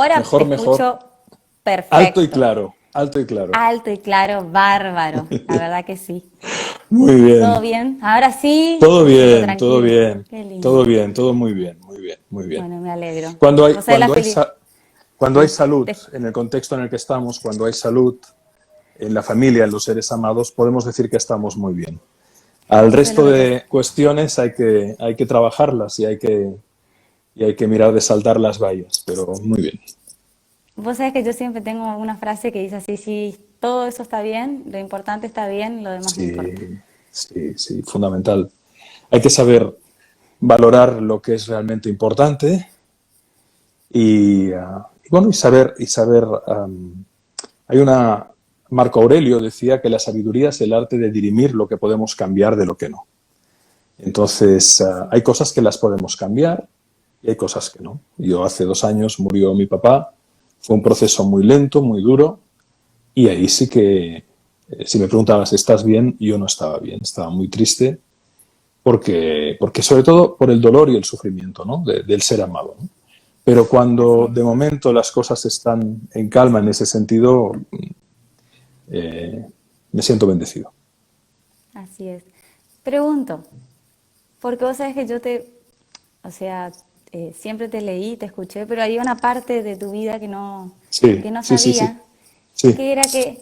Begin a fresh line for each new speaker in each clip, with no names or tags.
Ahora te
Mejor, mejor.
escucho
Alto y
perfecto.
claro, alto y claro.
Alto y claro, bárbaro. La verdad que sí.
Muy
¿Todo
bien.
bien? Ahora sí,
Todo
me siento
bien, todo
tranquila.
bien.
Qué lindo.
Todo bien, todo muy bien, muy bien, muy bien.
Bueno, me alegro.
Cuando hay,
Vos sabés la
cuando hay,
feliz.
sa- cuando hay
Sí.
salud, en el contexto en el que estamos, cuando hay salud en la familia, en los seres amados, podemos decir que estamos muy bien. Al
Eso es lo
resto
que
de cuestiones hay que trabajarlas y hay que mirar de saltar las vallas, pero muy bien.
Vos sabés que yo siempre tengo una frase que dice así, si todo eso está bien, lo importante está bien, lo demás no importa.
Sí, sí, sí, fundamental. Hay que saber valorar lo que es realmente importante y bueno, hay una, Marco Aurelio decía que la sabiduría es el arte de dirimir lo que podemos cambiar de lo que no. Entonces,
Sí.
hay cosas que las podemos cambiar y hay cosas que no. Yo hace 2 años murió mi papá, fue un proceso muy lento, muy duro, y ahí sí que, si me preguntabas, ¿estás bien? Yo no estaba bien, estaba muy triste, porque sobre todo por el dolor y el sufrimiento, ¿no? Del ser amado, ¿no? Pero
Así
cuando
es,
de momento las cosas están en calma en ese sentido, me siento bendecido.
así es. Pregunto, porque vos sabés que o sea, siempre te leí, te escuché, pero hay una parte de tu vida
Sí,
que no
sí, sí, sí,
sabía,
sí,
que era que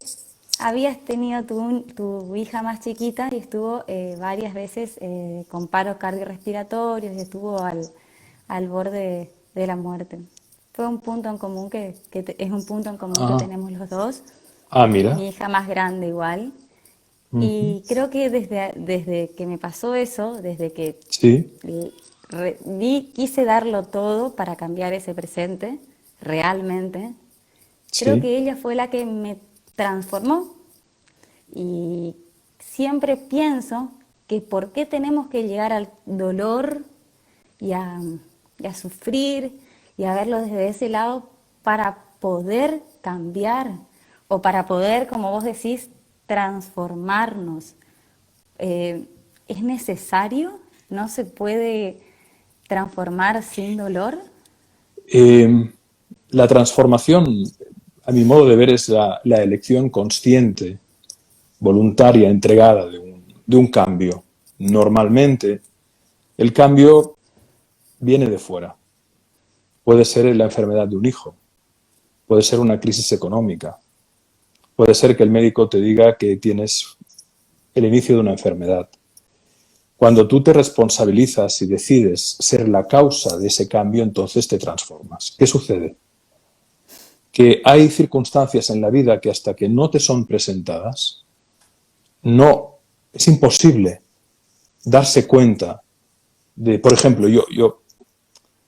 habías tenido tu hija más chiquita y estuvo varias veces con paros cardiorrespiratorios y estuvo al borde de la muerte. Fue un punto en común es un punto en común que
ah,
tenemos los dos.
mira,
Mi hija más grande igual.
ujú,
Y creo que desde que me pasó eso, desde que
sí,
quise darlo todo para cambiar ese presente, realmente, creo
sí,
que ella fue la que me transformó. Y siempre pienso que por qué tenemos que llegar al dolor y y a sufrir y a verlo desde ese lado para poder cambiar o para poder, como vos decís, transformarnos. Eh, ¿Es necesario? ¿No se puede transformar sin dolor?
Eh, la transformación, a mi modo de ver, es la elección consciente, voluntaria, entregada de un cambio. Normalmente, el cambio viene de fuera. Puede ser la enfermedad de un hijo, puede ser una crisis económica, puede ser que el médico te diga que tienes el inicio de una enfermedad. Cuando tú te responsabilizas y decides ser la causa de ese cambio, entonces te transformas. ¿Qué sucede? Que hay circunstancias en la vida que hasta que no te son presentadas, no, es imposible darse cuenta de, por ejemplo,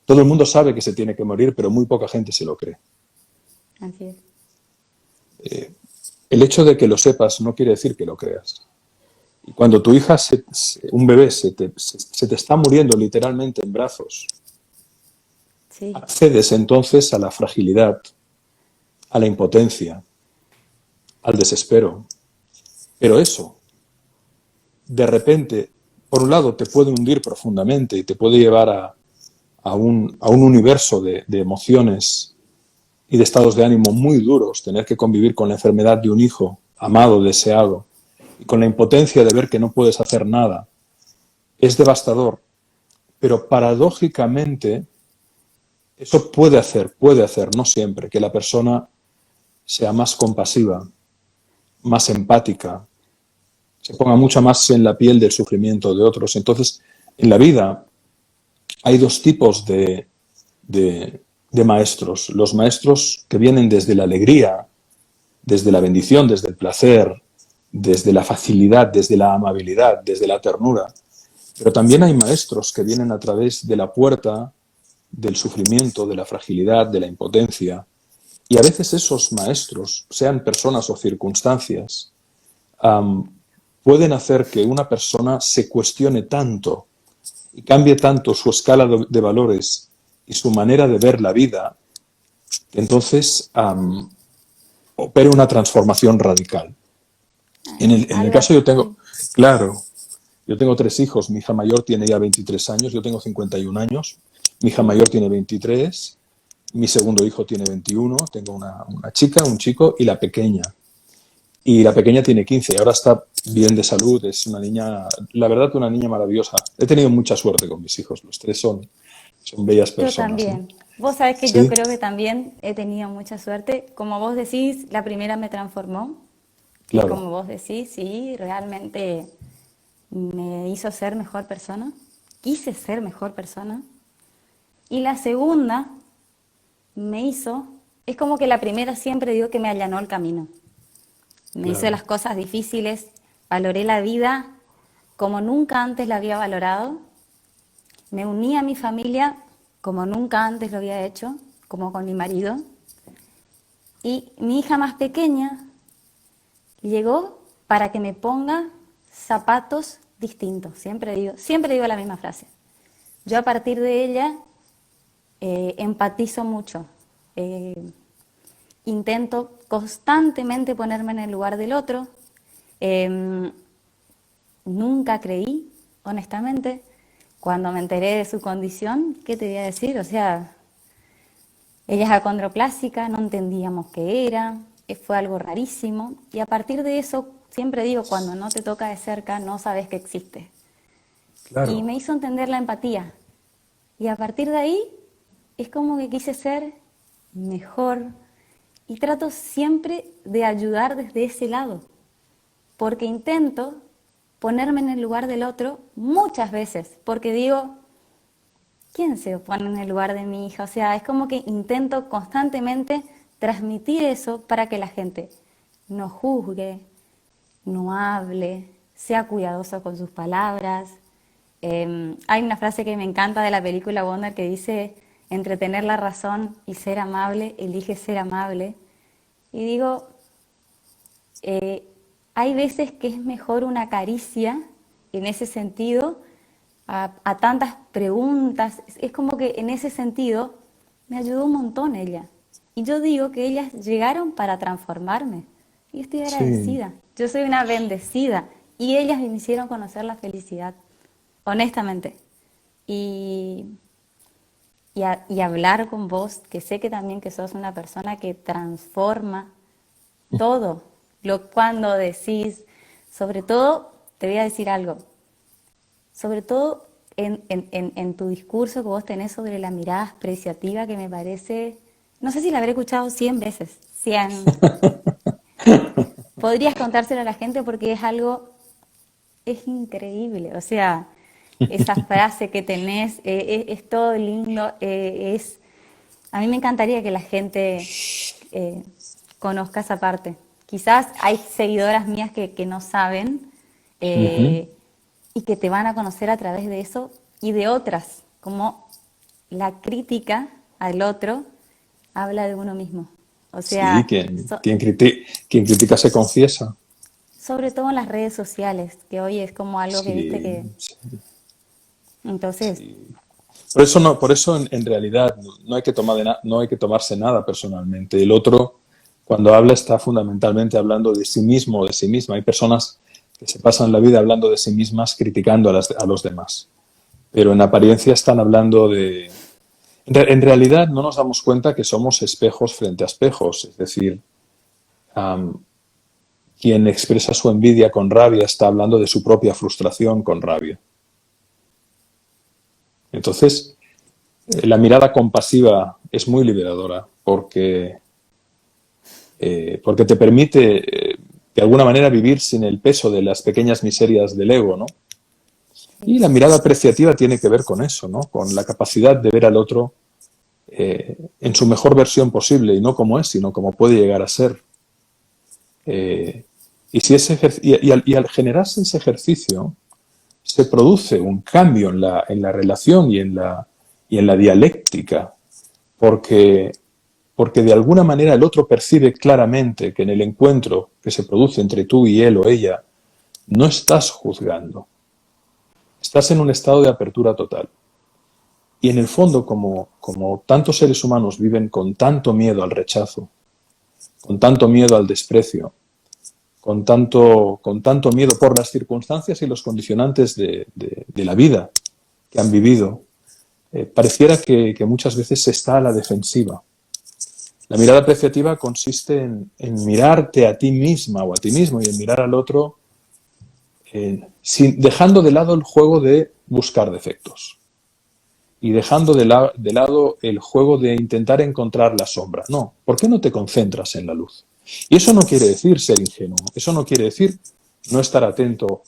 todo el mundo sabe que se tiene que morir, pero muy poca gente se lo cree.
Así es.
El hecho de que lo sepas no quiere decir que lo creas. Y cuando tu hija, un bebé, se te está muriendo literalmente en brazos,
Sí,
accedes entonces a la fragilidad, a la impotencia, al desespero. Pero eso, de repente, por un lado, te puede hundir profundamente y te puede llevar a un universo de emociones y de estados de ánimo muy duros, tener que convivir con la enfermedad de un hijo amado, deseado, y con la impotencia de ver que no puedes hacer nada. Es devastador, pero paradójicamente eso puede hacer, no siempre, que la persona sea más compasiva, más empática, se ponga mucho más en la piel del sufrimiento de otros. Entonces, en la vida hay dos tipos de maestros. Los maestros que vienen desde la alegría, desde la bendición, desde el placer, desde la facilidad, desde la amabilidad, desde la ternura. Pero también hay maestros que vienen a través de la puerta del sufrimiento, de la fragilidad, de la impotencia. Y a veces esos maestros, sean personas o circunstancias, um, pueden hacer que una persona se cuestione tanto y cambie tanto su escala de valores y su manera de ver la vida, que entonces opere una transformación radical. En el
algo
caso yo tengo,
así.
claro, yo tengo 3 hijos, mi hija mayor tiene ya 23 años, yo tengo 51 años, mi hija
Sí,
mayor tiene 23 Mi segundo hijo tiene 21, tengo una chica, un chico y la pequeña. Y la pequeña tiene 15 y ahora está bien de salud. Es una niña, la verdad, una niña maravillosa. He tenido mucha suerte con mis hijos. Los tres son bellas
Yo
personas, ¿no?
también. Vos sabés que yo
Sí,
creo que también he tenido mucha suerte. Como vos decís, la primera me transformó. Y
claro,
como vos decís, sí, realmente me hizo ser mejor persona. Quise ser mejor persona. Y la segunda me hizo, es como que la primera siempre digo que me allanó el camino. Me hizo
claro.
las cosas difíciles, valoré la vida como nunca antes la había valorado. Me uní a mi familia como nunca antes lo había hecho, como con mi marido. Y mi hija más pequeña llegó para que me ponga zapatos distintos. Siempre digo la misma frase. Yo a partir de ella empatizo mucho. Eh, Intento constantemente ponerme en el lugar del otro. Eh, Nunca creí, honestamente, cuando me enteré de su condición, ¿qué te voy a decir? O sea, ella es acondroplásica, no entendíamos qué era, fue algo rarísimo. Y a partir de eso, siempre digo, cuando no te toca de cerca, no sabes que existe. Y
Claro.
me hizo entender la empatía. Y a partir de ahí, es como que quise ser mejor. Y trato siempre de ayudar desde ese lado. Porque intento ponerme en el lugar del otro muchas veces. Porque digo, ¿quién se pone en el lugar de mi hija? O sea, es como que intento constantemente transmitir eso para que la gente no juzgue, no hable, sea cuidadoso con sus palabras. Hay una frase que me encanta de la película Wonder que dice, entre tener la razón y ser amable, elige ser amable. Y digo, eh, hay veces que es mejor una caricia en ese sentido a tantas preguntas. Es como que en ese sentido me ayudó un montón ella. Y yo digo que ellas llegaron para transformarme. Y estoy
Sí.
agradecida. Yo soy una bendecida. Y ellas me hicieron conocer la felicidad, honestamente. Y, y hablar con vos, que sé que también que sos una persona que transforma todo. Cuando decís, sobre todo, te voy a decir algo, sobre todo en tu discurso que vos tenés sobre la mirada apreciativa que me parece, no sé si la habré escuchado 100 veces, 100. Podrías contárselo a la gente porque es algo, es increíble, o sea, esa frase que tenés, es todo lindo, a mí me encantaría que la gente eh, conozca esa parte. Quizás hay seguidoras mías que no saben
Ujú.
eh, y que te van a conocer a través de eso y de otras, como la crítica al otro habla de uno mismo. O
Sí,
sea,
quien critica se confiesa.
sobre todo en las redes sociales, que hoy es como algo que viste
Sí,
que...
sí,
Entonces,
sí. Por eso no, por eso en realidad no hay que no hay que tomarse nada personalmente. El otro, cuando habla, está fundamentalmente hablando de sí mismo o de sí misma. Hay personas que se pasan la vida hablando de sí mismas, criticando a los demás. Pero en apariencia están hablando de... En realidad no nos damos cuenta que somos espejos frente a espejos. Es decir, am, quien expresa su envidia con rabia está hablando de su propia frustración con rabia. Entonces, la mirada compasiva es muy liberadora porque te permite, de alguna manera, vivir sin el peso de las pequeñas miserias del ego, ¿no? Y
sí,
la mirada apreciativa tiene que ver con eso, ¿no? Con la capacidad de ver al otro en su mejor versión posible, y no como es, sino como puede llegar a ser. Eh, y, si ese y al generarse ese ejercicio, se produce un cambio en la relación y en la dialéctica, porque, porque de alguna manera el otro percibe claramente que en el encuentro que se produce entre tú y él o ella, no estás juzgando, estás en un estado de apertura total. Y en el fondo, como tantos seres humanos viven con tanto miedo al rechazo, con tanto miedo al desprecio, con tanto miedo por las circunstancias y los condicionantes de la vida que han vivido, pareciera que muchas veces se está a la defensiva. La mirada apreciativa consiste en mirarte a ti misma o a ti mismo y en mirar al otro dejando de lado el juego de buscar defectos y dejando de lado el juego de intentar encontrar la sombra. No, ¿por qué no te concentras en la luz? Y eso no quiere decir ser ingenuo, eso no quiere decir no estar atento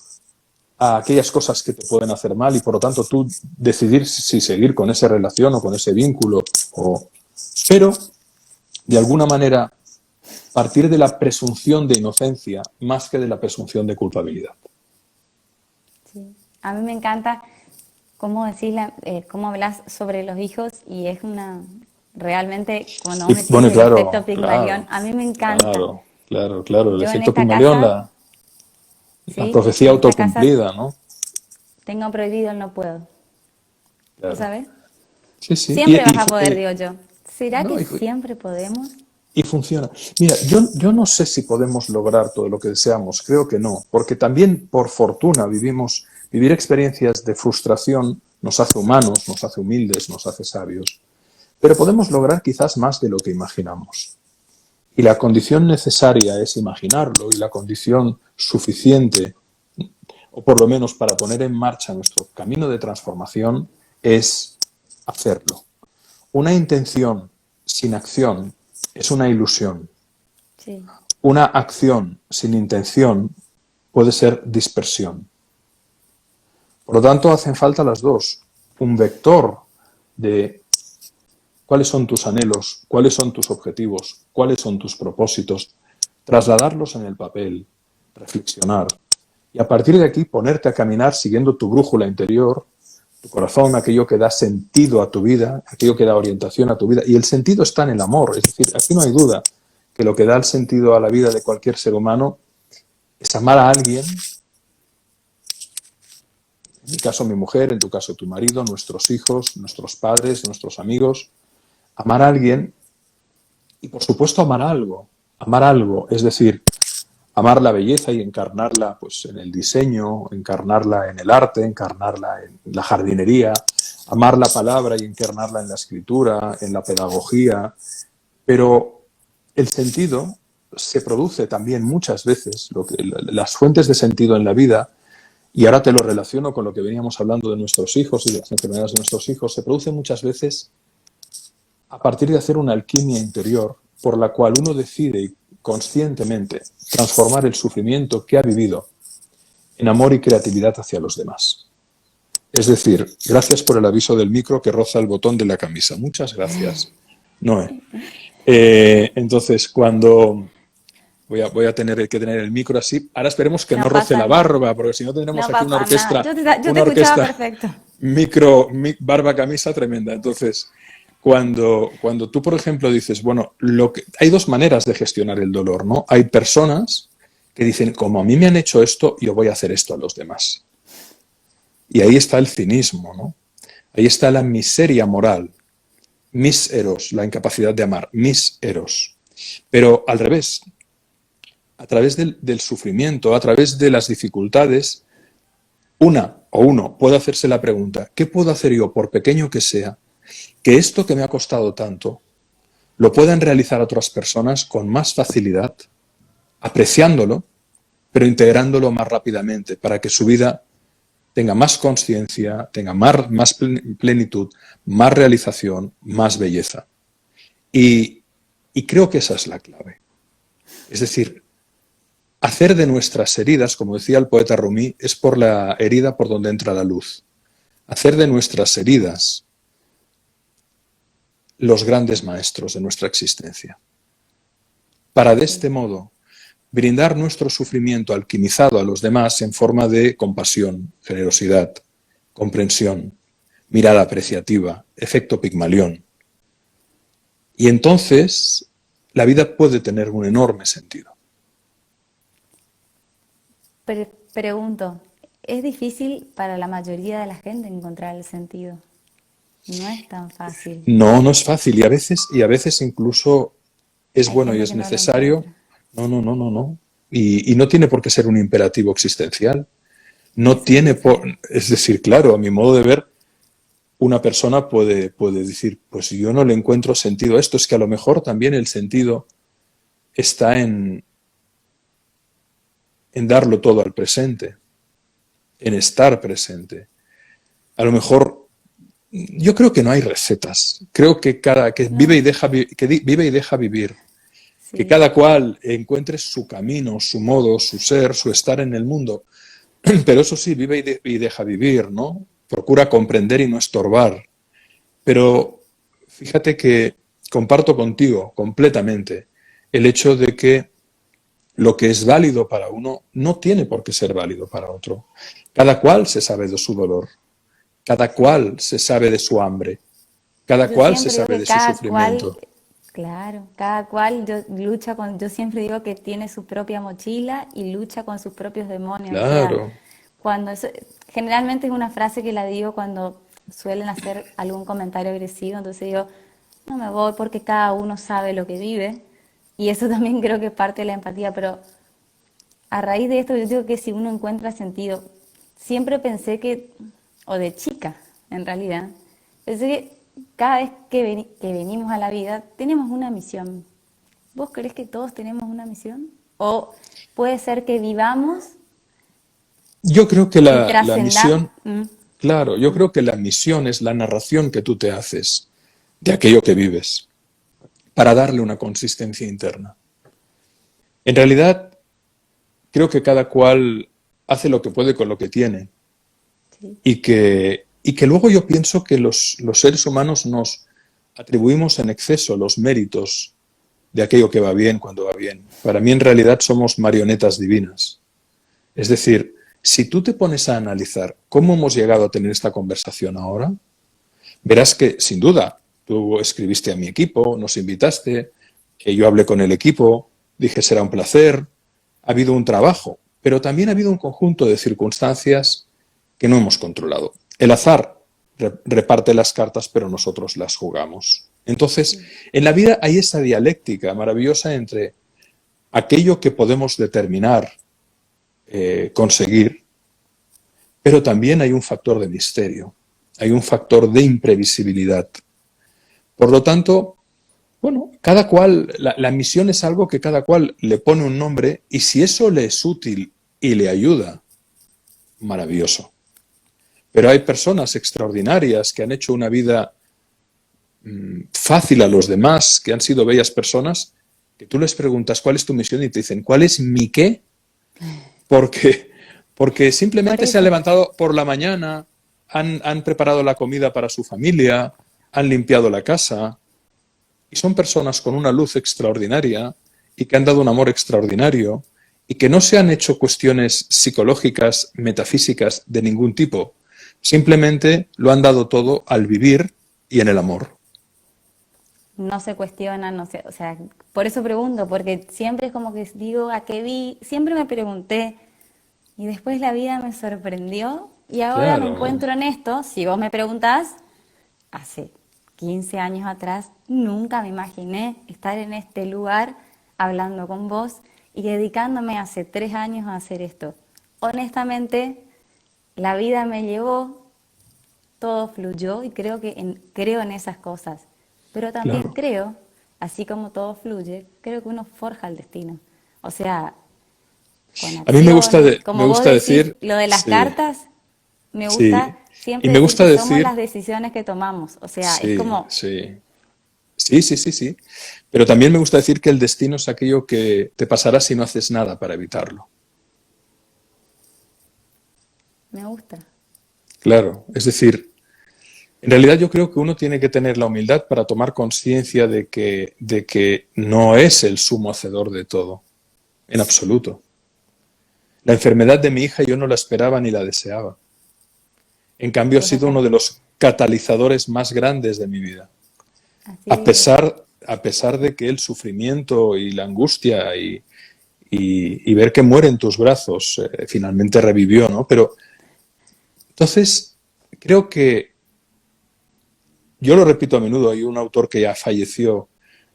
a aquellas cosas que te pueden hacer mal y por lo tanto tú decidir si seguir con esa relación o con ese vínculo. Pero, de alguna manera, partir de la presunción de inocencia más que de la presunción de culpabilidad.
Sí. A mí me encanta cómo decís cómo hablas sobre los hijos y es realmente cuando vos decís
Bueno,
el
claro,
efecto Pigmalión, a mí me encanta.
claro, el
Yo en
efecto
esta
Pigmalión,
casa,
la
sí,
profecía
en esta casa
autocumplida, ¿no?
tengo prohibido el no puedo. ¿Tú
Claro.
sabes?
Sí, sí.
Siempre vas a poder, digo yo. ¿Será
No,
que siempre podemos?
y funciona. Mira, yo no sé si podemos lograr todo lo que deseamos, creo que no, porque también, por fortuna, vivir experiencias de frustración nos hace humanos, nos hace humildes, nos hace sabios, pero podemos lograr quizás más de lo que imaginamos. Y la condición necesaria es imaginarlo y la condición suficiente, o por lo menos para poner en marcha nuestro camino de transformación, es hacerlo. Una intención sin acción es una ilusión.
Sí.
Una acción sin intención puede ser dispersión. Por lo tanto, hacen falta las dos. Un vector de cuáles son tus anhelos, cuáles son tus objetivos, cuáles son tus propósitos, trasladarlos en el papel, reflexionar y a partir de aquí ponerte a caminar siguiendo tu brújula interior, tu corazón, aquello que da sentido a tu vida, aquello que da orientación a tu vida. Y el sentido está en el amor, es decir, aquí no hay duda que lo que da el sentido a la vida de cualquier ser humano es amar a alguien, en mi caso mi mujer, en tu caso tu marido, nuestros hijos, nuestros padres, nuestros amigos, amar a alguien y por supuesto amar algo, es decir, amar la belleza y encarnarla pues, en el diseño, encarnarla en el arte, encarnarla en la jardinería, amar la palabra y encarnarla en la escritura, en la pedagogía, pero el sentido se produce también muchas veces, las fuentes de sentido en la vida, y ahora te lo relaciono con lo que veníamos hablando de nuestros hijos y de las enfermedades de nuestros hijos, se producen muchas veces a partir de hacer una alquimia interior por la cual uno decide conscientemente transformar el sufrimiento que ha vivido en amor y creatividad hacia los demás. Es decir, gracias por el aviso del micro que roza el botón de la camisa. Muchas gracias, Noé. Entonces, cuando voy a tener que tener el micro así, ahora esperemos que no roce
pasa
la
nada.
barba, porque si no tendremos
No
aquí una
pasa nada.
orquesta,
Yo te
una
escuchaba
orquesta
perfecto.
barba, camisa tremenda. Entonces, cuando tú, por ejemplo, dices, bueno, hay dos maneras de gestionar el dolor, ¿no? Hay personas que dicen, como a mí me han hecho esto, yo voy a hacer esto a los demás. Y ahí está el cinismo, ¿no? Ahí está la miseria moral. Mis eros, la incapacidad de amar, mis eros. Pero al revés, a través del sufrimiento, a través de las dificultades, uno puede hacerse la pregunta, ¿qué puedo hacer yo, por pequeño que sea, que esto que me ha costado tanto lo puedan realizar otras personas con más facilidad, apreciándolo, pero integrándolo más rápidamente para que su vida tenga más conciencia, tenga más plenitud, más realización, más belleza? Y creo que esa es la clave. Es decir, hacer de nuestras heridas, como decía el poeta Rumi, es por la herida por donde entra la luz. Hacer de nuestras heridas los grandes maestros de nuestra existencia. Para de este modo brindar nuestro sufrimiento alquimizado a los demás en forma de compasión, generosidad, comprensión, mirada apreciativa, efecto Pigmalión. Y entonces la vida puede tener un enorme sentido.
Pregunto, ¿es difícil para la mayoría de la gente encontrar el sentido? No es tan fácil.
No es fácil y a veces incluso es
Hay
bueno y
gente
es
que no lo
necesario.
encuentra.
No. Y no tiene por qué ser un imperativo existencial. No
Eso iba a
tiene por...
decir.
Es decir, claro, a mi modo de ver, una persona puede decir, pues yo no le encuentro sentido a esto, es que a lo mejor también el sentido está en darlo todo al presente, en estar presente. A lo mejor, yo creo que no hay recetas, creo que vive
No,
y vive y deja vivir, que
sí.
cada cual encuentre su camino, su modo, su ser, su estar en el mundo. Pero eso sí, vive y deja vivir, ¿no? Procura comprender y no estorbar. Pero fíjate que comparto contigo completamente el hecho de que lo que es válido para uno no tiene por qué ser válido para otro. Cada cual se sabe de su dolor, cada
Sí.
cual se sabe de su hambre, cada
Yo
cual se
siempre digo
sabe
que
de su
cada cual,
sufrimiento.
claro, cada cual lucha con, yo siempre digo que tiene su propia mochila y lucha con sus propios demonios. O sea,
Claro,
cuando generalmente es una frase que la digo cuando suelen hacer algún comentario agresivo, entonces digo, no me voy porque cada uno sabe lo que vive. Y eso también creo que es parte de la empatía, pero a raíz de esto yo digo que si uno encuentra sentido, siempre pensé que, o de chica en realidad, pensé que cada vez que venimos a la vida tenemos una misión. ¿Vos crees que todos tenemos una misión? ¿O puede ser que vivamos
yo creo que
y
la
trascendamos?
misión, claro, yo creo que la misión es la narración que tú te haces de aquello que vives para darle una consistencia interna. En realidad, creo que cada cual hace lo que puede con lo que tiene
Sí,
y que luego yo pienso que los seres humanos nos atribuimos en exceso los méritos de aquello que va bien cuando va bien. Para mí en realidad somos marionetas divinas. Es decir, si tú te pones a analizar cómo hemos llegado a tener esta conversación ahora, verás que sin duda tú escribiste a mi equipo, nos invitaste, que yo hablé con el equipo, dije será un placer, ha habido un trabajo, pero también ha habido un conjunto de circunstancias que no hemos controlado. El azar reparte las cartas, pero nosotros las jugamos. Entonces,
sí.
en la vida hay esa dialéctica maravillosa entre aquello que podemos determinar, conseguir, pero también hay un factor de misterio, hay un factor de imprevisibilidad. Por lo tanto, bueno, cada cual, la misión es algo que cada cual le pone un nombre y si eso le es útil y le ayuda, maravilloso. Pero hay personas extraordinarias que han hecho una vida fácil a los demás, que han sido bellas personas, que tú les preguntas cuál es tu misión y te dicen, ¿cuál es mi qué? Porque, porque
Por
simplemente se han
eso,
levantado por la mañana, han preparado la comida para su familia, han limpiado la casa, y son personas con una luz extraordinaria y que han dado un amor extraordinario y que no se han hecho cuestiones psicológicas, metafísicas de ningún tipo. Simplemente lo han dado todo al vivir y en el amor.
no se cuestiona, no sé, o sea, por eso pregunto, porque siempre es como que digo, ¿a qué vi? Siempre me pregunté, y después la vida me sorprendió y ahora me
Claro,
encuentro en esto. Si vos me preguntás, hace 15 años atrás nunca me imaginé estar en este lugar hablando con vos y dedicándome hace 3 años a hacer esto. Honestamente, la vida me llevó, todo fluyó y creo en esas cosas. Pero también
claro.
creo, así como todo fluye, creo que uno forja el destino. O sea, con
A mí
acciones.
me
Como vos
gusta
decís,
decir,
lo de las
sí,
cartas, me
sí.
gusta
Y
siempre
me
decir
gusta
que somos las
decir,
decisiones que tomamos. O sea, es
sí,
como,
sí, sí, sí, sí, sí. Pero también me gusta decir que el destino es aquello que te pasará si no haces nada para evitarlo.
me gusta.
Claro, es decir, en realidad yo creo que uno tiene que tener la humildad para tomar conciencia de que no es el sumo hacedor de todo, en absoluto. La enfermedad de mi hija yo no la esperaba ni la deseaba. En cambio ha
Vos
sido uno
dejaste,
de los catalizadores más grandes de mi vida.
así digo.
A pesar de que el sufrimiento y la angustia y ver que muere en tus brazos finalmente revivió, ¿no? Pero entonces creo que yo lo repito a menudo, hay un autor que ya falleció,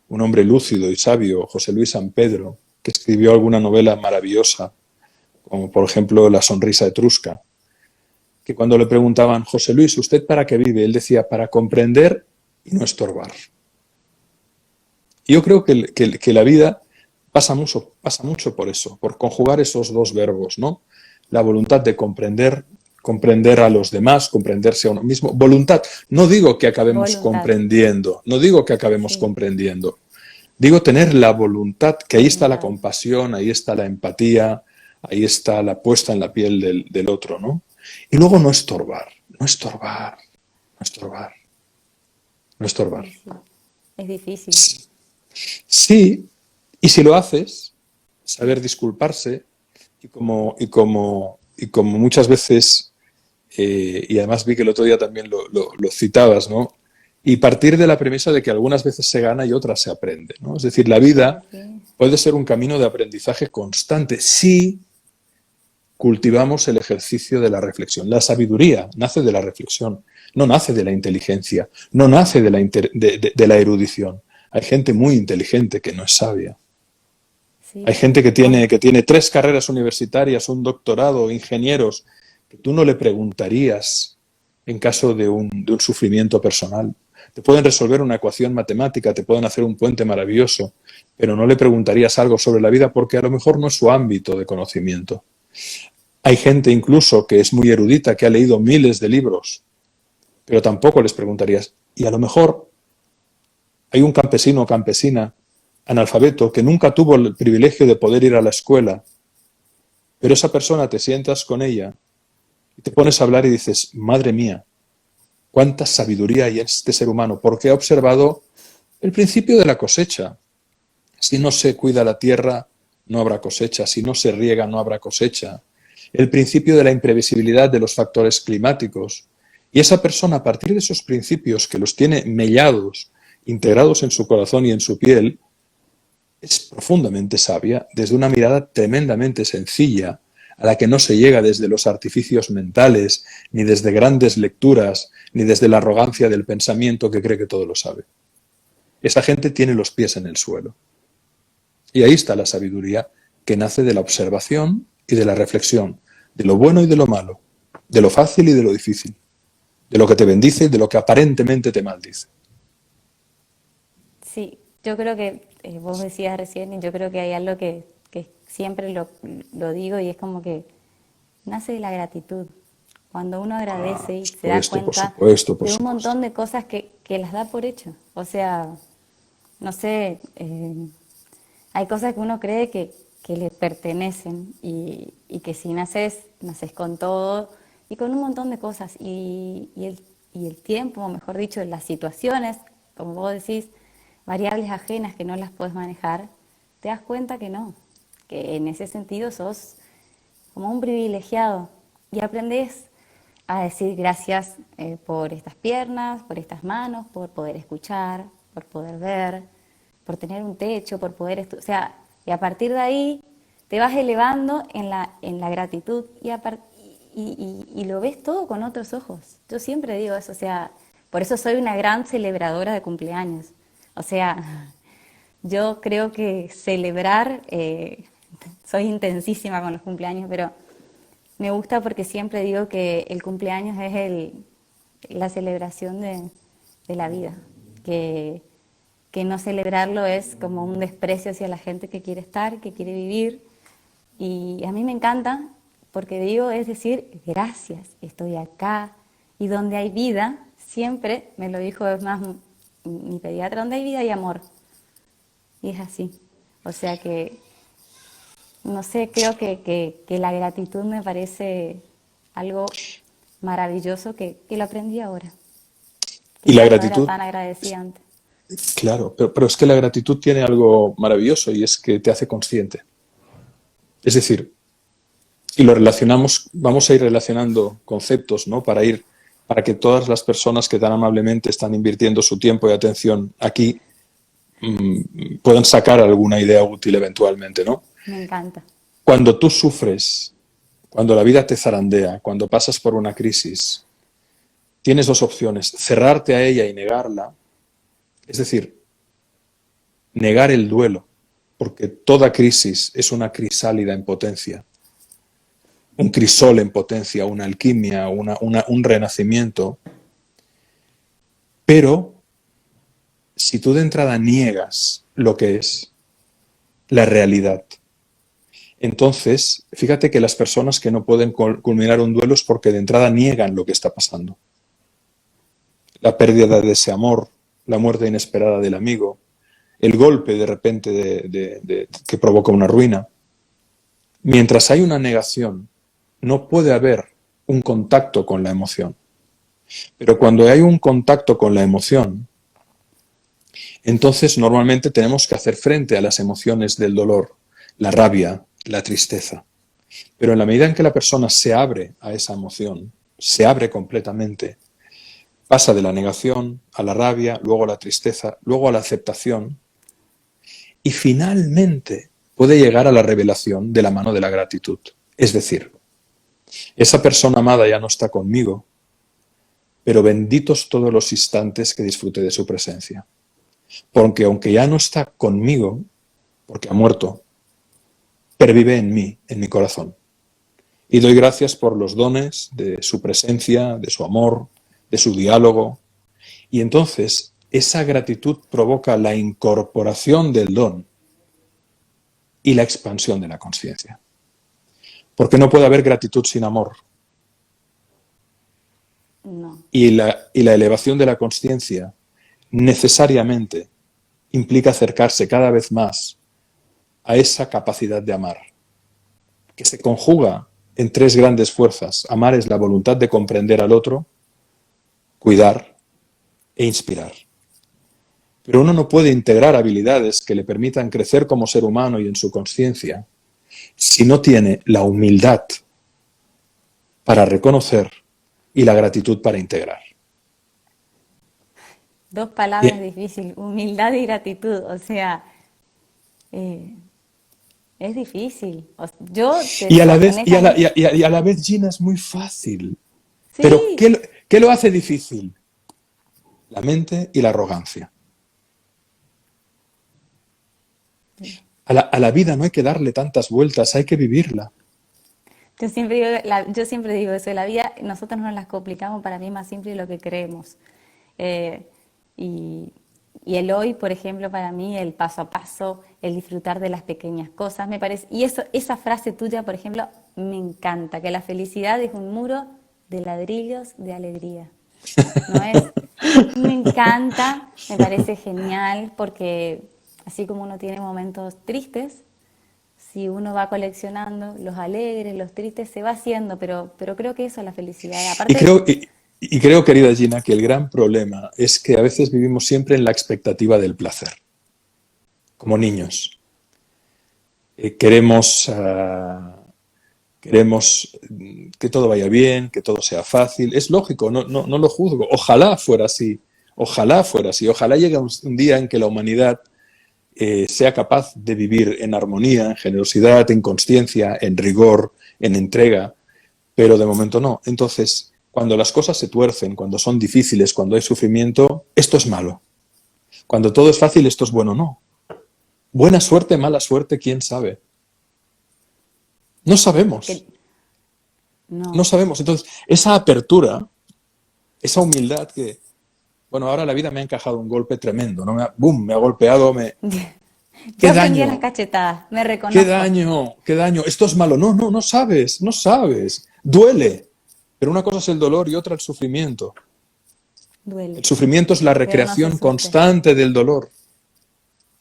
un hombre lúcido y sabio, José Luis San Pedro, que escribió alguna novela maravillosa, como por ejemplo La sonrisa etrusca. que cuando le preguntaban, José Luis, ¿usted para qué vive? Él decía, para comprender y no estorbar. Y yo creo que la vida pasa mucho por eso, por conjugar esos dos verbos, ¿no? La voluntad de comprender, comprender a los demás, comprenderse a uno mismo. Voluntad. No digo que acabemos
Voluntad,
comprendiendo, no digo que acabemos
sí,
comprendiendo. Digo tener la voluntad, que ahí está la
voluntad.
compasión, ahí está la empatía, ahí está la puesta en la piel del otro, ¿no? Y luego no estorbar, no estorbar, no estorbar, no estorbar.
Y sí, es difícil.
Sí, y si lo haces, saber disculparse y como muchas veces, y además vi que el otro día también lo citabas, ¿no? Y partir de la premisa de que algunas veces se gana y otras se aprende, ¿no? Es decir, la vida
Así es.
puede ser un camino de aprendizaje constante si cultivamos el ejercicio de la reflexión. La sabiduría nace de la reflexión, no nace de la inteligencia, no nace de la erudición. Hay gente muy inteligente que no es sabia. Hay
Sí.
gente que
Bueno,
tiene 3 carreras universitarias, un doctorado, ingenieros, que tú no le preguntarías en caso de un sufrimiento personal. Te pueden resolver una ecuación matemática, te pueden hacer un puente maravilloso, pero no le preguntarías algo sobre la vida porque a lo mejor no es su ámbito de conocimiento. Hay gente incluso que es muy erudita, que ha leído miles de libros, pero tampoco les preguntarías. Y a lo mejor hay un campesino o campesina analfabeto que nunca tuvo el privilegio de poder ir a la escuela, pero esa persona te sientas con ella y te pones a hablar y dices, madre mía, cuánta sabiduría hay en este ser humano, porque ha observado el principio de la cosecha. Si no se cuida la tierra, no habrá cosecha. Si no se riega, no habrá cosecha. El principio de la imprevisibilidad de los factores climáticos. Y esa persona, a partir de esos principios que los tiene mellados, integrados en su corazón y en su piel, es profundamente sabia desde una mirada tremendamente sencilla, a la que no se llega desde los artificios mentales, ni desde grandes lecturas, ni desde la arrogancia del pensamiento que cree que todo lo sabe. Esa gente tiene los pies en el suelo. Y ahí está la sabiduría que nace de la observación y de la reflexión, de lo bueno y de lo malo, de lo fácil y de lo difícil, de lo que te bendice y de lo que aparentemente te maldice.
sí, yo creo que vos decías recién, y yo creo que hay algo que siempre lo digo y es como que nace de la gratitud. Cuando uno agradece y se da
Por
cuenta
supuesto, por
de un
supuesto.
montón de cosas que las da por hecho. O sea, no sé, hay cosas que uno cree que le pertenecen y que si naces, naces con todo y con un montón de cosas. Y el tiempo, mejor dicho, las situaciones, como vos decís, variables ajenas que no las puedes manejar, te das cuenta que no, que en ese sentido sos como un privilegiado y aprendes a decir gracias por estas piernas, por estas manos, por poder escuchar, por poder ver, por tener un techo, por poder o sea, y a partir de ahí te vas elevando en la gratitud y lo ves todo con otros ojos. Yo siempre digo eso, o sea, por eso soy una gran celebradora de cumpleaños. O sea, yo creo que celebrar, soy intensísima con los cumpleaños, pero me gusta porque siempre digo que el cumpleaños es la celebración de la vida, que no celebrarlo es como un desprecio hacia la gente que quiere estar, que quiere vivir. Y a mí me encanta porque digo, es decir, gracias, estoy acá. Y donde hay vida, siempre, me lo dijo es más mi pediatra, donde hay vida hay amor. Y es así. O sea que, no sé, creo que la gratitud me parece algo maravilloso que lo aprendí ahora.
Y la
Quizás no era
gratitud,
tan agradecida antes.
claro, pero es que la gratitud tiene algo maravilloso y es que te hace consciente. Es decir, y lo relacionamos, vamos a ir relacionando conceptos, ¿no? Para que todas las personas que tan amablemente están invirtiendo su tiempo y atención aquí puedan sacar alguna idea útil eventualmente, ¿no?
Me encanta.
Cuando tú sufres, cuando la vida te zarandea, cuando pasas por una crisis, tienes dos opciones: cerrarte a ella y negarla, es decir, negar el duelo, porque toda crisis es una crisálida en potencia. un crisol en potencia, una alquimia, un renacimiento. Pero si tú de entrada niegas lo que es la realidad, entonces fíjate que las personas que no pueden culminar un duelo es porque de entrada niegan lo que está pasando. La pérdida de ese amor, la muerte inesperada del amigo, el golpe de repente que provoca una ruina. Mientras hay una negación, no puede haber un contacto con la emoción. Pero cuando hay un contacto con la emoción, entonces normalmente tenemos que hacer frente a las emociones del dolor, la rabia, la tristeza. Pero en la medida en que la persona se abre a esa emoción, se abre completamente, pasa de la negación a la rabia, luego a la tristeza, luego a la aceptación y finalmente puede llegar a la revelación de la mano de la gratitud. Es decir, esa persona amada ya no está conmigo, pero benditos todos los instantes que disfruté de su presencia. Porque aunque ya no está conmigo, porque ha muerto, pervive en mí, en mi corazón. Y doy gracias por los dones de su presencia, de su amor, de su diálogo. Y entonces esa gratitud provoca la incorporación del don y la expansión de la conciencia. Porque no puede haber gratitud sin amor.
No.
Y la elevación de la conciencia necesariamente implica acercarse cada vez más a esa capacidad de amar, que se conjuga en tres grandes fuerzas. Amar es la voluntad de comprender al otro, cuidar e inspirar. Pero uno no puede integrar habilidades que le permitan crecer como ser humano y en su conciencia si no tiene la humildad para reconocer y la gratitud para integrar.
Dos palabras
Y,
difíciles, humildad y gratitud. O sea, eh, es difícil. Yo te
y a la
soy
vez,
honestamente.
y a la vez, Gina, es muy fácil. Pero
Sí,
¿qué lo hace difícil? La mente y la arrogancia. A la vida no hay que darle tantas vueltas, hay que vivirla.
yo siempre digo eso, la vida nosotros nos las complicamos, para mí es más simple de lo que creemos. Eh, y, y el hoy, por ejemplo, para mí, el paso a paso, el disfrutar de las pequeñas cosas, me parece, y eso, esa frase tuya, por ejemplo, me encanta, que la felicidad es un muro de ladrillos de alegría. ¿No es? Me encanta, me parece genial, porque así como uno tiene momentos tristes, si uno va coleccionando los alegres, los tristes, se va haciendo, pero creo que eso es la felicidad.
Y
Aparte,
creo, y, y creo, querida Gina, que el gran problema es que a veces vivimos siempre en la expectativa del placer, como niños. Queremos, queremos que todo vaya bien, que todo sea fácil. Es lógico, no lo juzgo. Ojalá fuera así, ojalá fuera así. Ojalá llegue un día en que la humanidad sea capaz de vivir en armonía, en generosidad, en consciencia, en rigor, en entrega, pero de momento no. Entonces, cuando las cosas se tuercen, cuando son difíciles, cuando hay sufrimiento, esto es malo. Cuando todo es fácil, esto es bueno, no. Buena suerte, mala suerte, quién sabe. No sabemos,
que
no
no.
sabemos. Entonces, esa apertura, esa humildad que, bueno, ahora la vida me ha encajado un golpe tremendo, ¿no? ¡Bum! Me ha golpeado,
Yo
¡qué
aprendí a las
daño!
cachetadas, me
¡Qué
reconozco.
daño! ¡Qué daño! Esto es malo. No, no sabes, no sabes. Duele. Pero una cosa es el dolor y otra el sufrimiento. El
Duele,
sufrimiento es la
pero no se
recreación
sufre.
constante del dolor.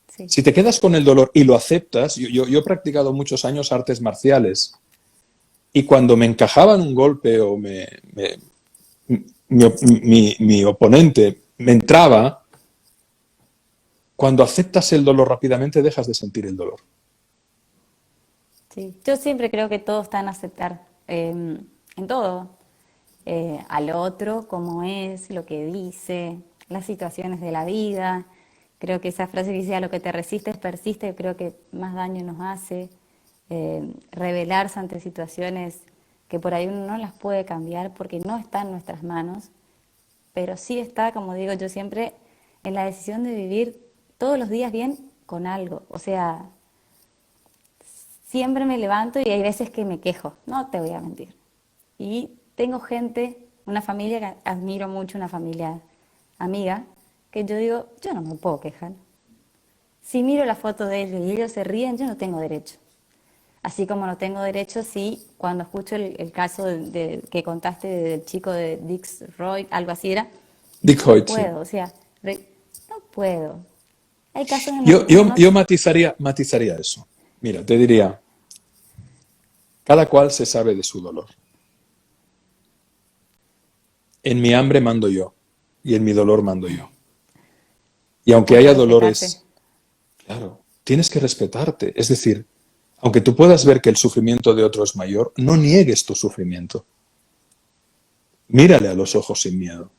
Sí.
Si te quedas con el dolor y lo aceptas, yo he practicado muchos años artes marciales y cuando me encajaban un golpe o mi oponente me entraba, cuando aceptas el dolor rápidamente dejas de sentir el dolor.
Sí, yo siempre creo que todo está en aceptar, en todo, al otro, como es, lo que dice, las situaciones de la vida. Creo que esa frase que dice, a lo que te resistes persiste, creo que más daño nos hace. Rebelarse ante situaciones que por ahí uno no las puede cambiar porque no está en nuestras manos, pero sí está, como digo yo siempre, en la decisión de vivir todos los días bien con algo. O sea, siempre me levanto y hay veces que me quejo, no te voy a mentir. Y tengo gente, una familia que admiro mucho, una familia amiga, que yo digo, yo no me puedo quejar. Si miro la foto de ellos y ellos se ríen, yo no tengo derecho. Así como no tengo derecho si cuando escucho el caso que contaste del chico de Dix Roy, algo así era,
Dick
no
Hoyt, sí.
puedo, o sea, no puedo. Hay casos en los
Yo,
que uno
yo,
no...
yo matizaría eso. Mira, te diría, cada cual se sabe de su dolor. En mi hambre mando yo y en mi dolor mando yo. Y aunque
Hay que
haya
respetarse.
dolores, claro, tienes que respetarte. Es decir, aunque tú puedas ver que el sufrimiento de otro es mayor, no niegues tu sufrimiento. Mírale a los ojos sin miedo.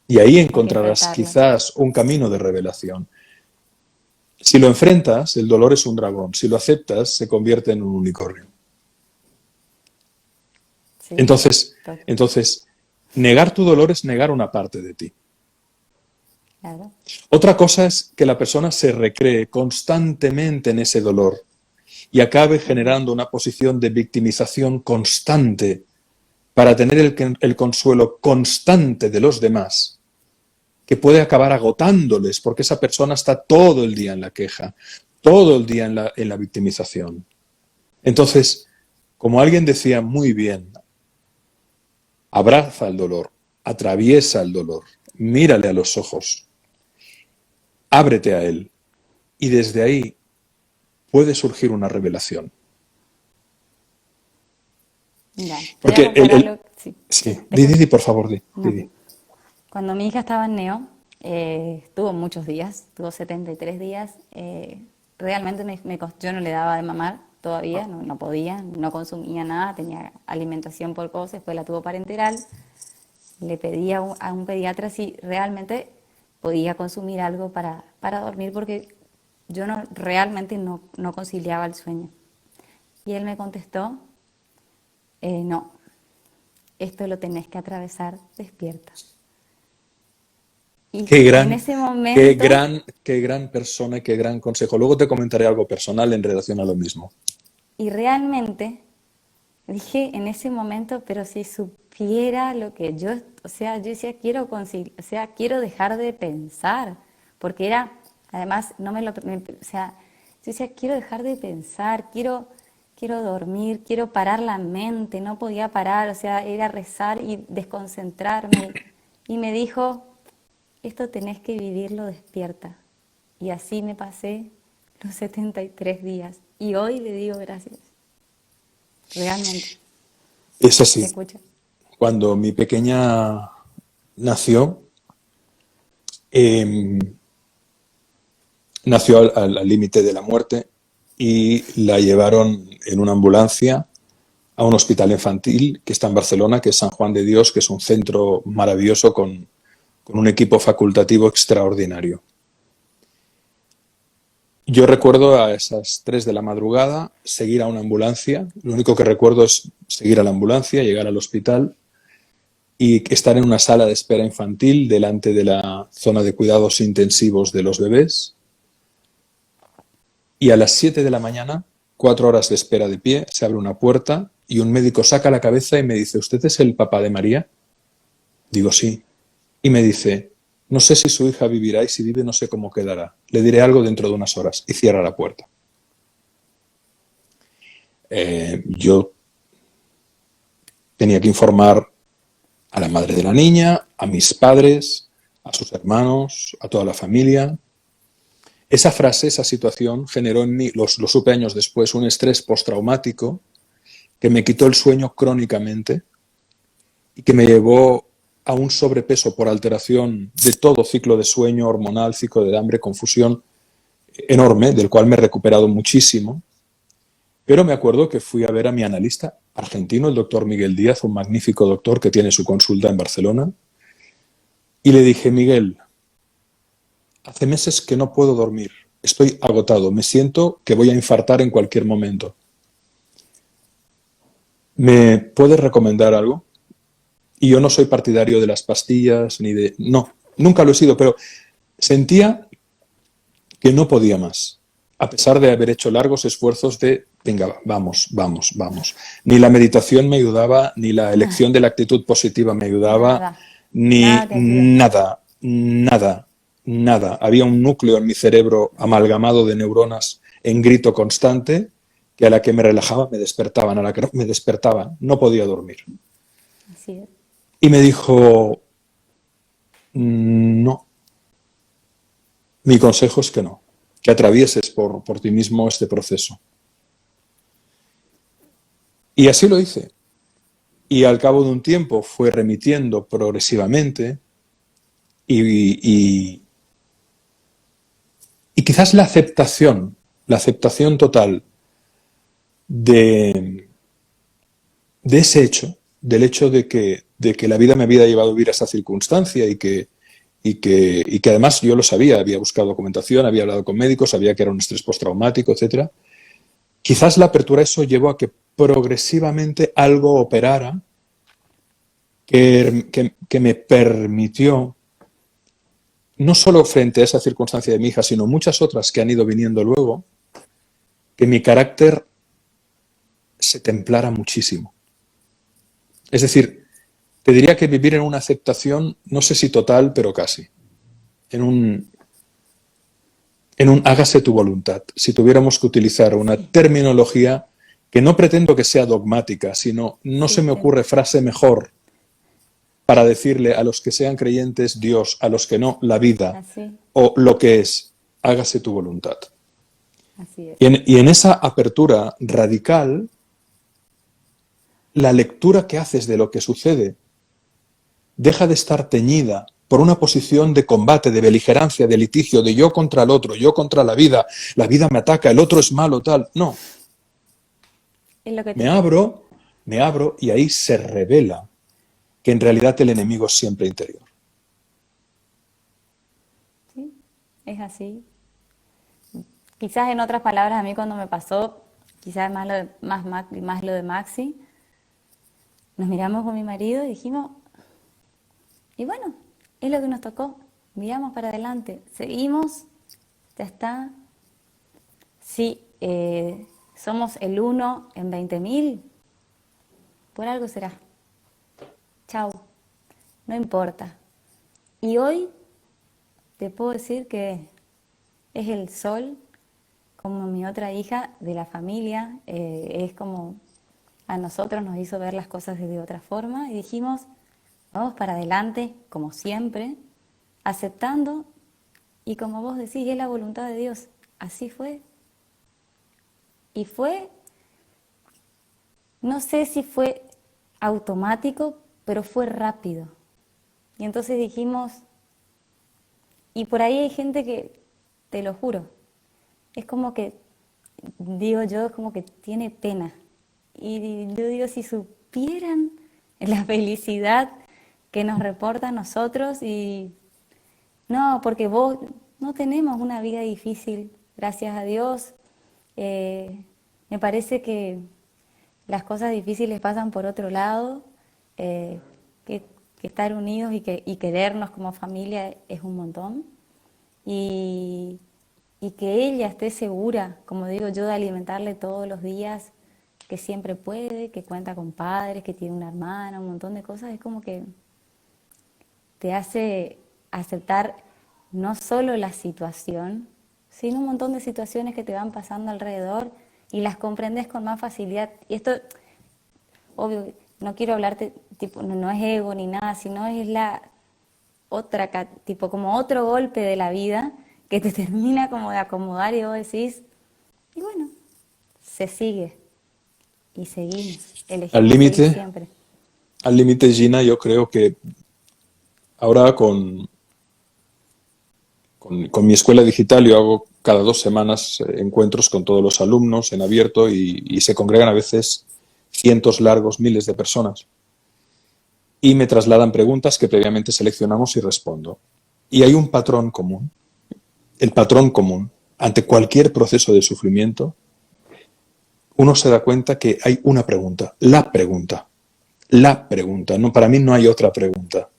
Y ahí
Hay que
encontrarás
enfrentarlo.
quizás un camino de revelación. Si lo enfrentas, el dolor es un dragón. Si lo aceptas, se convierte en un unicornio.
Sí,
Entonces,
to-
entonces, negar tu dolor es negar una parte de ti.
claro.
Otra cosa es que la persona se recree constantemente en ese dolor y acabe generando una posición de victimización constante para tener el consuelo constante de los demás, que puede acabar agotándoles porque esa persona está todo el día en la queja, todo el día en la victimización. Entonces, como alguien decía muy bien, abraza el dolor, atraviesa el dolor, mírale a los ojos, ábrete a él y desde ahí puede surgir una revelación.
Mira, te voy a
Porque
contar algo. Sí,
sí,
sí, te escucho.
di, por favor, di.
No. Cuando mi hija estaba en Neo, estuvo muchos días, tuvo 73 días. Realmente yo no le daba de mamar todavía, no podía, no consumía nada, tenía alimentación por cosas, después la tuvo parenteral. Le pedí a un pediatra si realmente podía consumir algo para dormir porque yo realmente no conciliaba el sueño. Y él me contestó, no, esto lo tenés que atravesar despierta. Y
Qué
en
gran,
ese momento,
qué gran persona y qué gran consejo. Luego te comentaré algo personal en relación a lo mismo.
y realmente dije en ese momento, pero si supiera lo que yo, o sea, yo decía, quiero dejar de pensar, porque era, además, no me lo, me- o sea, yo decía, quiero dejar de pensar, quiero dormir, quiero parar la mente, no podía parar, o sea, era rezar y desconcentrarme. Y me dijo, esto tenés que vivirlo despierta. Y así me pasé los 73 días. Y hoy le digo gracias. Realmente.
Es
¿Se
así.
escucha?
Cuando mi pequeña nació, eh, nació al límite de la muerte y la llevaron en una ambulancia a un hospital infantil que está en Barcelona, que es San Juan de Dios, que es un centro maravilloso con un equipo facultativo extraordinario. Yo recuerdo a esas 3 de la madrugada seguir a una ambulancia. Lo único que recuerdo es seguir a la ambulancia, llegar al hospital y estar en una sala de espera infantil delante de la zona de cuidados intensivos de los bebés. Y a las 7 de la mañana, 4 horas de espera de pie, se abre una puerta y un médico saca la cabeza y me dice, ¿usted es el papá de María? Digo, sí. Y me dice, no sé si su hija vivirá y si vive no sé cómo quedará. Le diré algo dentro de unas horas. Y cierra la puerta. Yo tenía que informar a la madre de la niña, a mis padres, a sus hermanos, a toda la familia. Esa frase, esa situación generó en mí, lo supe años después, un estrés postraumático que me quitó el sueño crónicamente y que me llevó a un sobrepeso por alteración de todo ciclo de sueño, hormonal, ciclo de hambre, confusión enorme, del cual me he recuperado muchísimo. Pero me acuerdo que fui a ver a mi analista argentino, el doctor Miguel Díaz, un magnífico doctor que tiene su consulta en Barcelona, y le dije, Miguel, hace meses que no puedo dormir, estoy agotado, me siento que voy a infartar en cualquier momento. ¿Me puedes recomendar algo? Y yo no soy partidario de las pastillas, ni de... No, nunca lo he sido, pero sentía que no podía más. a pesar de haber hecho largos esfuerzos de, venga, vamos, vamos, vamos. Ni la meditación me ayudaba, ni la elección de la actitud positiva me ayudaba,
Nada,
ni
nada te ayuda.
nada, nada, nada. Había un núcleo en mi cerebro amalgamado de neuronas en grito constante, que a la que me relajaba me despertaban, a la que no me despertaban, no podía dormir.
Así es.
Y me dijo, no, mi consejo es que no, que atravieses por ti mismo este proceso. Y así lo hice. Y al cabo de un tiempo fue remitiendo progresivamente y quizás la aceptación total de ese hecho, del hecho de que la vida me había llevado a vivir esa circunstancia y que además yo lo sabía, había buscado documentación, había hablado con médicos, sabía que era un estrés postraumático, etc. Quizás la apertura a eso llevó a que progresivamente algo operara que me permitió, no solo frente a esa circunstancia de mi hija, sino muchas otras que han ido viniendo luego, que mi carácter se templara muchísimo. Es decir, te diría que vivir en una aceptación, no sé si total, pero casi. En un hágase tu voluntad. Si tuviéramos que utilizar una terminología que no pretendo que sea dogmática, sino no se me ocurre frase mejor para decirle a los que sean creyentes Dios, a los que no la vida,
Así,
o lo que es, hágase tu voluntad.
así es.
Y en esa apertura radical, la lectura que haces de lo que sucede deja de estar teñida por una posición de combate, de beligerancia, de litigio, de yo contra el otro, yo contra la vida me ataca, el otro es malo, tal. No,
Es lo que
me abro y ahí se revela que en realidad el enemigo es siempre interior.
sí, es así. Quizás en otras palabras, a mí cuando me pasó, quizás más lo de Maxi, nos miramos con mi marido y dijimos, y bueno, es lo que nos tocó, miramos para adelante, seguimos, ya está. Sí, somos el 1 en 20.000, por algo será. Chau, no importa. Y hoy te puedo decir que es el sol, como mi otra hija de la familia, es como a nosotros nos hizo ver las cosas de otra forma y dijimos, vamos para adelante, como siempre, aceptando y como vos decís, es la voluntad de Dios. Así fue. Y fue, no sé si fue automático, pero fue rápido. Y entonces dijimos, y por ahí hay gente que, te lo juro, es como que, digo yo, es como que tiene pena. Y yo digo, si supieran la felicidad que nos reporta a nosotros y no, porque vos no tenemos una vida difícil, gracias a Dios. Me parece que las cosas difíciles pasan por otro lado, que estar unidos y querernos como familia es un montón. Y que ella esté segura, como digo yo, de alimentarle todos los días, que siempre puede, que cuenta con padres, que tiene una hermana, un montón de cosas, es como que te hace aceptar no solo la situación, sino un montón de situaciones que te van pasando alrededor y las comprendes con más facilidad. Y esto, obvio, no quiero hablarte, tipo, no es ego ni nada, sino es la otra, tipo, como otro golpe de la vida que te termina como de acomodar y vos decís, y bueno, se sigue. Y seguimos, elegimos seguir siempre.
Al límite, Gina, yo creo que ahora con mi escuela digital yo hago cada 2 semanas encuentros con todos los alumnos en abierto y se congregan a veces cientos largos, miles de personas. Y me trasladan preguntas que previamente seleccionamos y respondo. Y hay un patrón común. El patrón común ante cualquier proceso de sufrimiento, uno se da cuenta que hay una pregunta, la pregunta. No, para mí no hay otra pregunta.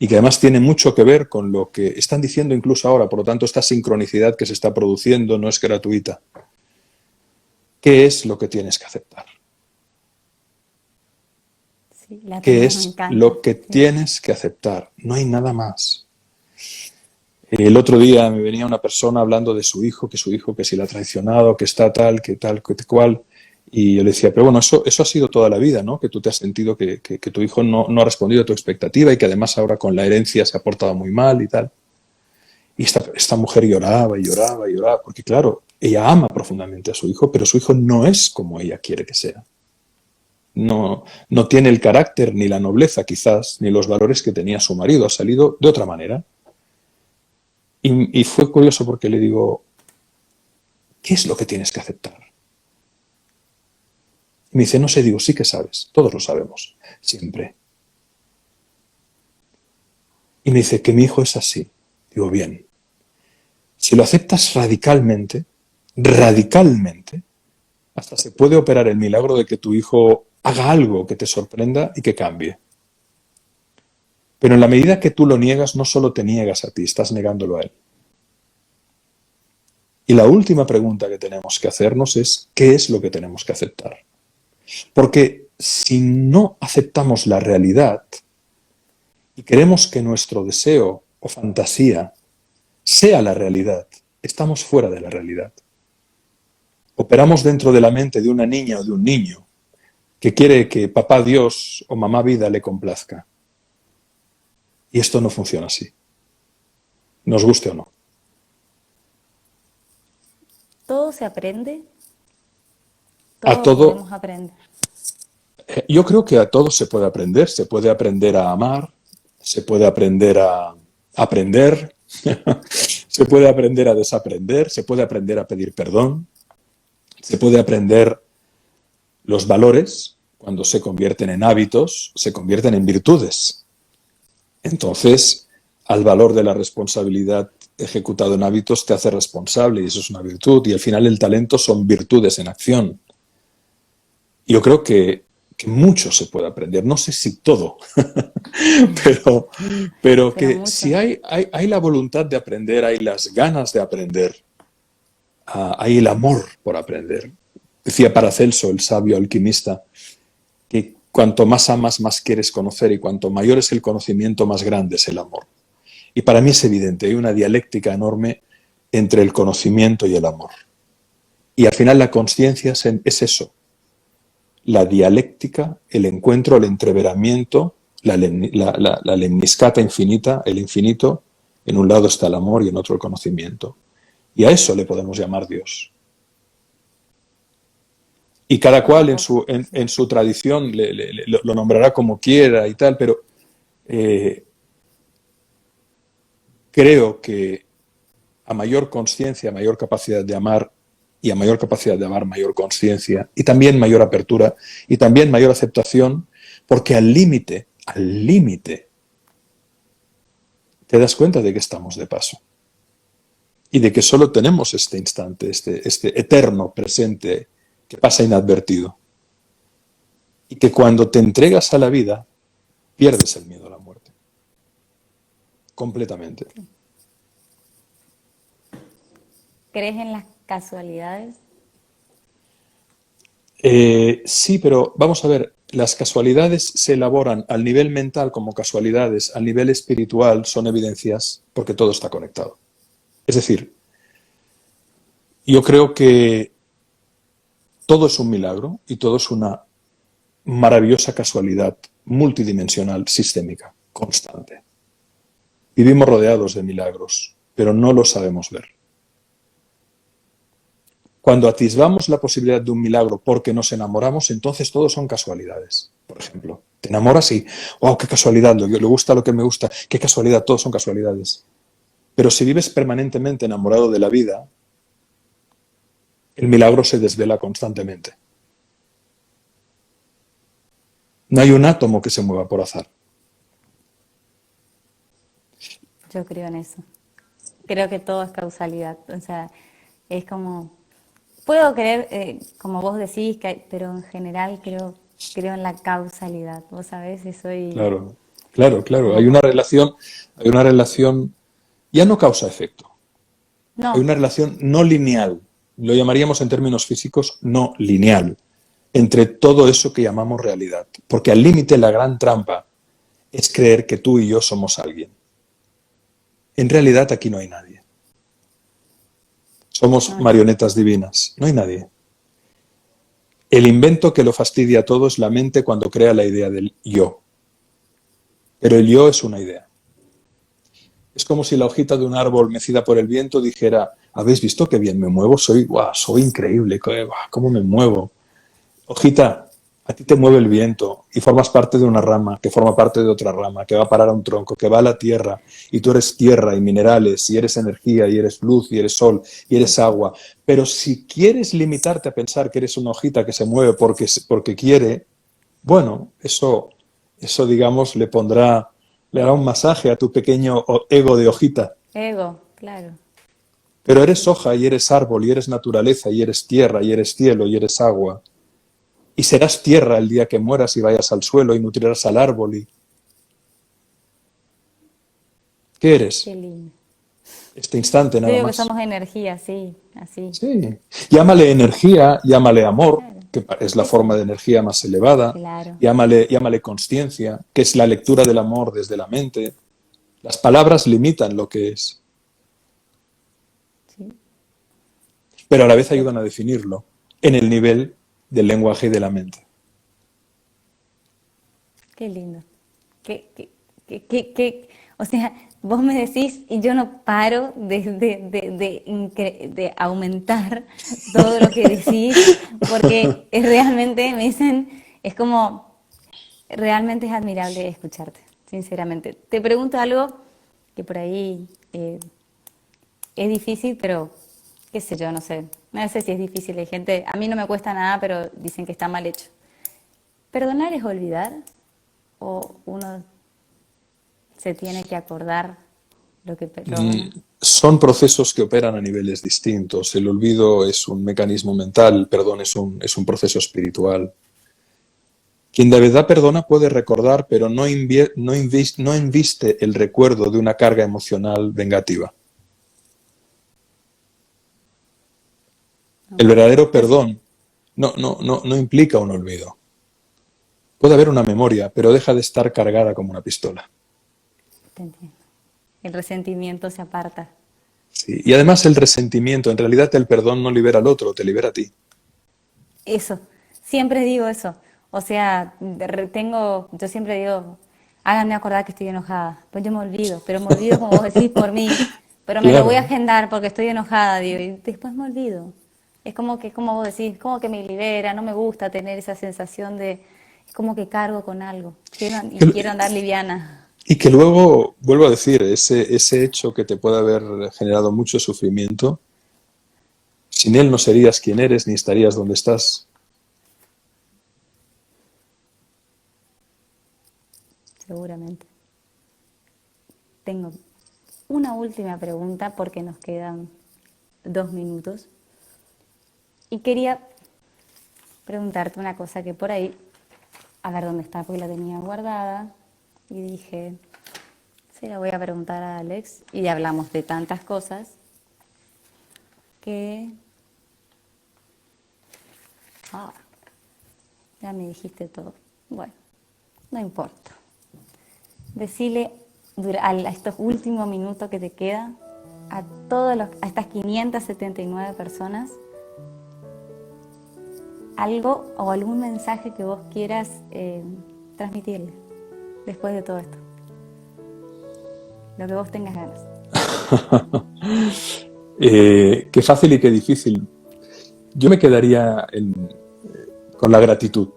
y que además tiene mucho que ver con lo que están diciendo incluso ahora. Por lo tanto, esta sincronicidad que se está produciendo no es gratuita. ¿Qué es lo que tienes que aceptar?
Sí, la
¿Qué
primera me
es
encanta.
lo que
Sí.
tienes que aceptar? No hay nada más. El otro día me venía una persona hablando de su hijo, que si la ha traicionado, que está tal, que cual. Y yo le decía, pero bueno, eso ha sido toda la vida, ¿no? Que tú te has sentido que tu hijo no ha respondido a tu expectativa y que además ahora con la herencia se ha portado muy mal y tal. Y esta mujer lloraba y lloraba y lloraba, porque claro, ella ama profundamente a su hijo, pero su hijo no es como ella quiere que sea. No tiene el carácter ni la nobleza quizás, ni los valores que tenía su marido, ha salido de otra manera. Y fue curioso porque le digo, ¿qué es lo que tienes que aceptar? Y me dice, no sé, digo, sí que sabes, todos lo sabemos, siempre. Y me dice, que mi hijo es así. Digo, bien, si lo aceptas radicalmente, radicalmente, hasta se puede operar el milagro de que tu hijo haga algo que te sorprenda y que cambie. Pero en la medida que tú lo niegas, no solo te niegas a ti, estás negándolo a él. Y la última pregunta que tenemos que hacernos es, ¿qué es lo que tenemos que aceptar? Porque si no aceptamos la realidad y queremos que nuestro deseo o fantasía sea la realidad, estamos fuera de la realidad. Operamos dentro de la mente de una niña o de un niño que quiere que papá Dios o mamá vida le complazca. Y esto no funciona así, nos guste o no.
Todo se aprende,
A
todo
todo,
podemos aprender.
yo creo que a todo se puede aprender a amar, se puede aprender a aprender, se puede aprender a desaprender, se puede aprender a pedir perdón, se puede aprender los valores, cuando se convierten en hábitos, se convierten en virtudes. Entonces, al valor de la responsabilidad ejecutado en hábitos te hace responsable y eso es una virtud. Y al final el talento son virtudes en acción. Yo creo que mucho se puede aprender. No sé si todo, pero, pero
Pero
que
mucho.
si hay la voluntad de aprender, hay las ganas de aprender, hay el amor por aprender. Decía Paracelso, el sabio alquimista, que cuanto más amas, más quieres conocer y cuanto mayor es el conocimiento, más grande es el amor. Y para mí es evidente, hay una dialéctica enorme entre el conocimiento y el amor. Y al final la conciencia es eso, la dialéctica, el encuentro, el entreveramiento, la lemniscata infinita, el infinito, en un lado está el amor y en otro el conocimiento. Y a eso le podemos llamar Dios. Y cada
Poco a
cual
poco.
en su tradición lo nombrará como quiera y tal, pero eh, creo que a mayor conciencia, a mayor capacidad de amar y a mayor capacidad de amar, mayor conciencia y también mayor apertura y también mayor aceptación, porque al límite, te das cuenta de que estamos de paso y de que solo tenemos este instante, este eterno presente que pasa inadvertido y que cuando te entregas a la vida, pierdes el miedo a la muerte, completamente.
¿Crees en las casualidades?
Sí, pero vamos a ver, las casualidades se elaboran al nivel mental como casualidades, al nivel espiritual son evidencias porque todo está conectado. Es decir, yo creo que todo es un milagro y todo es una maravillosa casualidad multidimensional, sistémica, constante. Vivimos rodeados de milagros, pero no lo sabemos ver. Cuando atisbamos la posibilidad de un milagro porque nos enamoramos, entonces todos son casualidades. Por ejemplo, te enamoras y, wow, qué casualidad, le gusta lo que me gusta, qué casualidad, todos son casualidades. Pero si vives permanentemente enamorado de la vida, el milagro se desvela constantemente. No hay un átomo que se mueva por azar.
Yo creo en eso. Creo que todo es causalidad. O sea, es como, puedo creer, como vos decís, pero en general creo en la causalidad. Vos sabés, soy,
Claro. Claro, claro. Hay una relación ya no causa-efecto. Hay
No,
una relación no lineal. Lo llamaríamos en términos físicos no lineal entre todo eso que llamamos realidad. Porque al límite la gran trampa es creer que tú y yo somos alguien. En realidad aquí no hay nadie. Somos
no,
marionetas divinas. No hay nadie. El invento que lo fastidia todo es la mente cuando crea la idea del yo. Pero el yo es una idea. Es como si la hojita de un árbol mecida por el viento dijera, ¿habéis visto qué bien me muevo? Soy increíble, ¿cómo me muevo? Hojita, a ti te mueve el viento y formas parte de una rama, que forma parte de otra rama, que va a parar a un tronco, que va a la tierra, y tú eres tierra y minerales, y eres energía, y eres luz, y eres sol, y eres agua. Pero si quieres limitarte a pensar que eres una hojita que se mueve porque quiere, bueno, eso digamos, le hará un masaje a tu pequeño ego de hojita.
ego, claro.
Pero eres hoja, y eres árbol, y eres naturaleza, y eres tierra, y eres cielo, y eres agua. Y serás tierra el día que mueras y vayas al suelo y nutrirás al árbol. ¿Qué eres?
Qué lindo.
Este instante
Yo
nada
digo que
más.
somos energía, sí, así.
Sí. Llámale energía, llámale amor,
Claro.
que es la
Eso,
forma de energía más elevada.
claro.
Llámale conciencia, que es la lectura del amor desde la mente. Las palabras limitan lo que es,
Sí.
pero a la vez ayudan a definirlo en el nivel del lenguaje y de la mente.
Qué lindo. O sea, vos me decís y yo no paro de aumentar todo lo que decís, porque es realmente, me dicen, es como, realmente es admirable escucharte, sinceramente. Te pregunto algo que por ahí es difícil, pero qué sé yo, no sé. No sé si es difícil, hay gente, a mí no me cuesta nada, pero dicen que está mal hecho. ¿Perdonar es olvidar? ¿O uno se tiene que acordar lo que perdona?
Son procesos que operan a niveles distintos. El olvido es un mecanismo mental, el perdón es un proceso espiritual. Quien de verdad perdona puede recordar, pero no inviste el recuerdo de una carga emocional vengativa. El
Ok,
verdadero perdón no implica un olvido. Puede haber una memoria, pero deja de estar cargada como una pistola.
te entiendo. El resentimiento se aparta.
Sí. Y además el resentimiento, en realidad el perdón no libera al otro, te libera a ti.
Eso, siempre digo eso. O sea, yo siempre digo, háganme acordar que estoy enojada. Pues yo me olvido, pero me olvido como vos decís por mí. Pero me lo voy a
Claro.
agendar porque estoy enojada, digo, y después me olvido. Es como que, como vos decís, como que me libera, no me gusta tener esa sensación es como que cargo con algo. Quiero andar liviana.
Y que luego, vuelvo a decir, ese hecho que te puede haber generado mucho sufrimiento, sin él no serías quien eres ni estarías donde estás.
Seguramente. Tengo una última pregunta porque nos quedan 2 minutos. Y quería preguntarte una cosa que por ahí, a ver dónde está, porque la tenía guardada. Y dije, se la voy a preguntar a Alex. Y hablamos de tantas cosas que... Ah, ya me dijiste todo. Bueno, no importa. Decile a estos últimos minutos que te quedan a estas 579 personas algo o algún mensaje que vos quieras transmitirle después de todo esto. Lo que vos tengas ganas.
Qué fácil y qué difícil. Yo me quedaría con la gratitud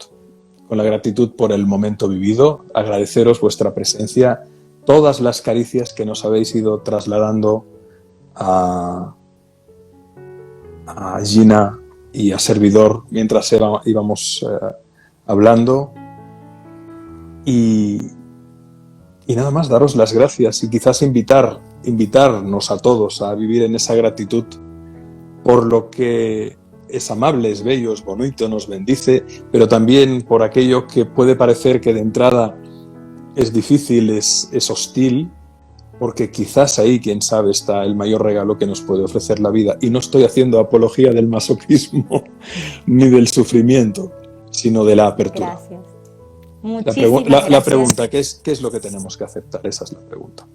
por el momento vivido, agradeceros vuestra presencia, todas las caricias que nos habéis ido trasladando a Gina y a Servidor mientras íbamos hablando. Y nada más, daros las gracias y quizás invitarnos a todos a vivir en esa gratitud por lo que es amable, es bello, es bonito, nos bendice, pero también por aquello que puede parecer que de entrada es difícil, es hostil, porque quizás ahí, quién sabe, está el mayor regalo que nos puede ofrecer la vida. Y no estoy haciendo apología del masoquismo ni del sufrimiento, sino de la apertura.
Gracias. Muchísimas
La
gracias.
pregunta, ¿qué es lo que tenemos que aceptar? Esa es la pregunta.